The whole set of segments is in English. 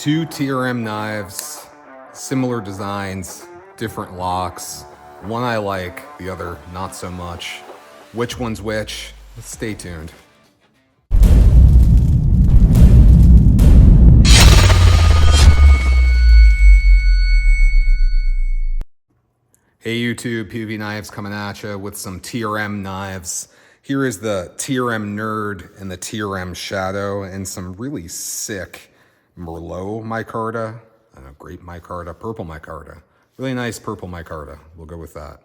Two TRM knives, similar designs, different locks. One I like, the other not so much. Which one's which? Stay tuned. Hey YouTube, PvP Knives coming at you with some TRM knives. Here is the TRM Nerd and the TRM Shadow and some really sick Merlot micarta. I don't know, grape micarta, purple micarta. Really nice purple micarta. We'll go with that.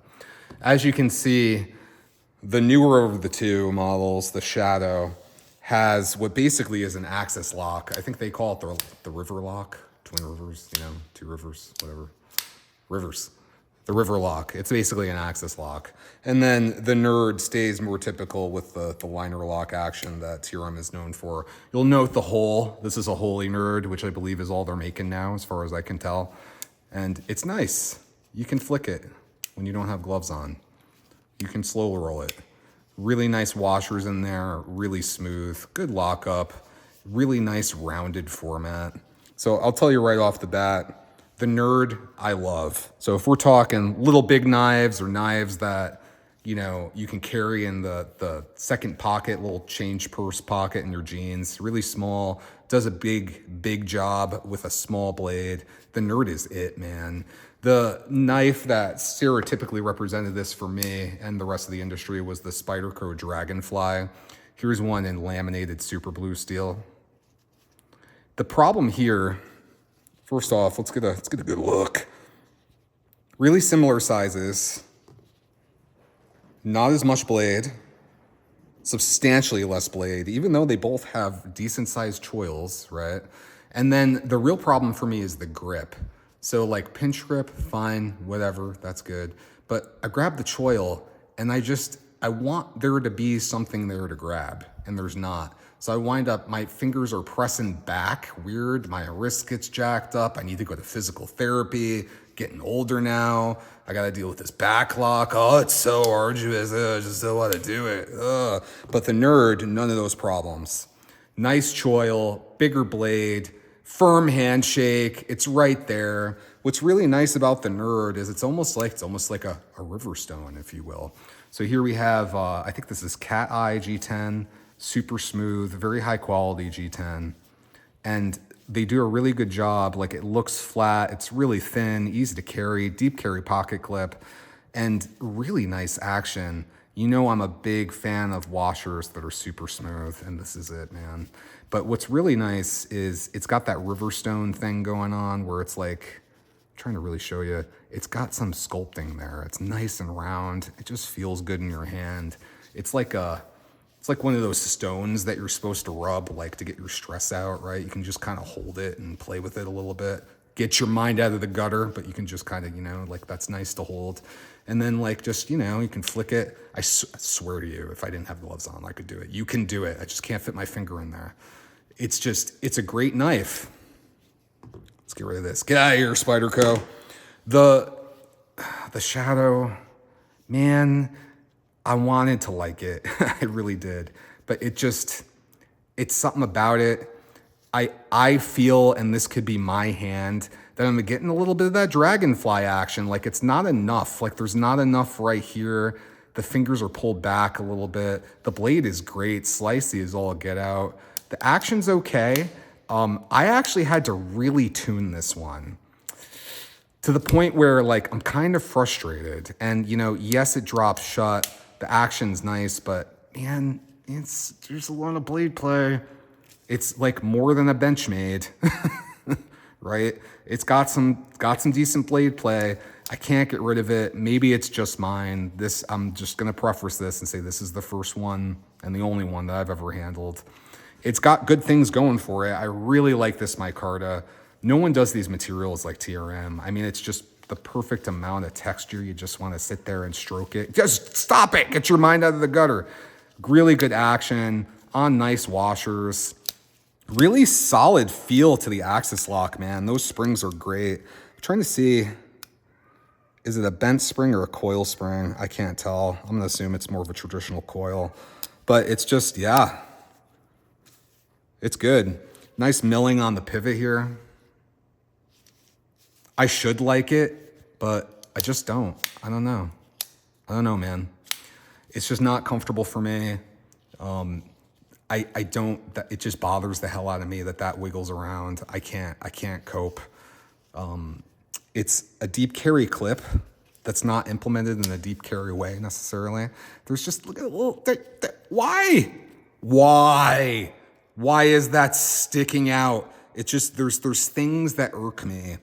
As you can see, the newer of the two models, the Shadow, has what basically is an axis lock. I think they call it the river lock. Twin rivers, you know, two rivers, whatever. Rivers. The river lock. It's basically an axis lock. And then the Nerd stays more typical with the liner lock action that TRM is known for. You'll note the hole. This is a holy Nerd, which I believe is all they're making now, as far as I can tell. And it's nice. You can flick it when you don't have gloves on. You can slow roll it. Really nice washers in there, really smooth, good lockup, really nice rounded format. So I'll tell you right off the bat, the Nerd, I love. So if we're talking little big knives or knives that, you know, you can carry in the second pocket, little change purse pocket in your jeans, really small, does a big job with a small blade. The Nerd is it, man. The knife that stereotypically represented this for me and the rest of the industry was the Spyderco Dragonfly. Here's one in laminated super blue steel. The problem here, first off, let's get a good look. Really similar sizes, not as much blade, substantially less blade, even though they both have decent sized choils, right? And then the real problem for me is the grip. So like pinch grip, fine, whatever, that's good. But I grab the choil and I want there to be something there to grab, and there's not. So I wind up, my fingers are pressing back, weird, my wrist gets jacked up, I need to go to physical therapy, getting older now, I gotta deal with this back lock, oh, it's so arduous, I just don't wanna do it, But the Nerd, none of those problems. Nice choil, bigger blade, firm handshake, it's right there. What's really nice about the Nerd is it's almost like a Riverstone, if you will. So here we have, I think this is Cat Eye G10, super smooth, very high quality G10. And they do a really good job. Like it looks flat, it's really thin, easy to carry, deep carry pocket clip, and really nice action. You know I'm a big fan of washers that are super smooth, and this is it, man. But what's really nice is it's got that Riverstone thing going on where it's like, I'm trying to really show you, it's got some sculpting there. It's nice and round. It just feels good in your hand. It's like one of those stones that you're supposed to rub, like to get your stress out, right? You can just kind of hold it and play with it a little bit. Get your mind out of the gutter, but you can just kind of, you know, like that's nice to hold. And then like just, you know, you can flick it. I swear to you, if I didn't have gloves on, I could do it. You can do it. I just can't fit my finger in there. It's a great knife. Let's get rid of this. Get out of here, Spyderco. The Shadow, man, I wanted to like it. I really did. But it's something about it. I feel, and this could be my hand, that I'm getting a little bit of that dragonfly action. Like it's not enough. Like there's not enough right here. The fingers are pulled back a little bit. The blade is great. Slicey is all get out. The action's okay. I actually had to really tune this one to the point where like I'm kind of frustrated. And you know, yes, it drops shut. The action's nice, but man, there's a lot of blade play. It's like more than a Benchmade, right? It's got some decent blade play. I can't get rid of it. Maybe it's just mine. I'm just gonna preface this and say this is the first one and the only one that I've ever handled. It's got good things going for it. I really like this micarta. No one does these materials like TRM. I mean, it's just the perfect amount of texture. You just want to sit there and stroke it. Just stop it. Get your mind out of the gutter. Really good action on nice washers. Really solid feel to the axis lock, man. Those springs are great. I'm trying to see, is it a bent spring or a coil spring? I can't tell. I'm going to assume it's more of a traditional coil. But it's just, yeah. It's good. Nice milling on the pivot here. I should like it, but I just don't. I don't know. I don't know, man. It's just not comfortable for me. I don't, it just bothers the hell out of me that wiggles around. I can't cope. It's a deep carry clip that's not implemented in a deep carry way necessarily. There's just, look at a little, why? Why is that sticking out? It's just, there's things that irk me.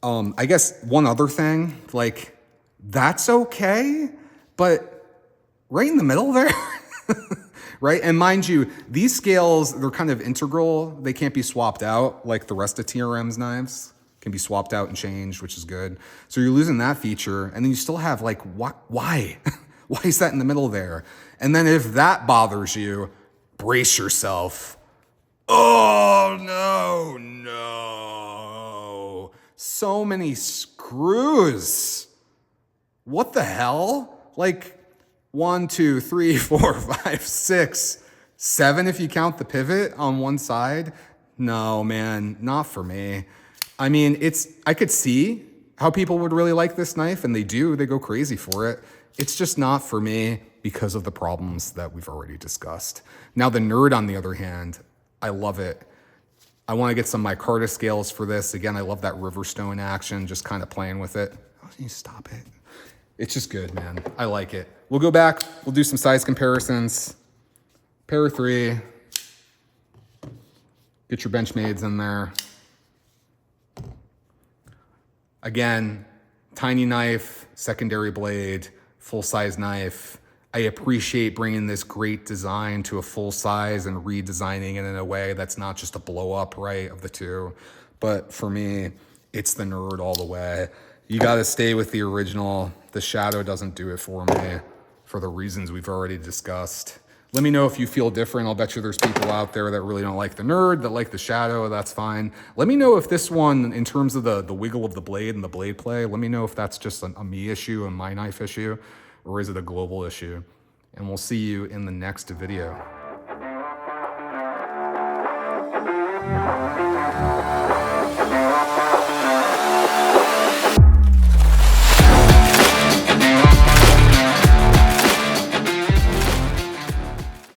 I guess one other thing, like, that's okay, but right in the middle there, right? And mind you, these scales, they're kind of integral. They can't be swapped out like the rest of TRM's knives. Can be swapped out and changed, which is good. So you're losing that feature, and then you still have like, why? Why is that in the middle there? And then if that bothers you, brace yourself. Oh, no. So many screws. What the hell? Like 1, 2, 3, 4, 5, 6, 7 if you count the pivot on one side. No, man, not for me. I mean, I could see how people would really like this knife, and they do. They go crazy for it. It's just not for me because of the problems that we've already discussed. Now, the Nerd, on the other hand, I love it. I want to get some micarta scales for this. Again, I love that Riverstone action, just kind of playing with it. Oh, you stop it. It's just good, man. I like it. We'll go back. We'll do some size comparisons. Pair of 3. Get your Benchmades in there. Again, tiny knife, secondary blade, full-size knife. I appreciate bringing this great design to a full size and redesigning it in a way that's not just a blow up, right, of the two. But for me, it's the Nerd all the way. You got to stay with the original. The Shadow doesn't do it for me for the reasons we've already discussed. Let me know if you feel different. I'll bet you there's people out there that really don't like the Nerd, that like the Shadow. That's fine. Let me know if this one, in terms of the wiggle of the blade and the blade play, let me know if that's just a me issue, a my knife issue, or is it a global issue? And we'll see you in the next video.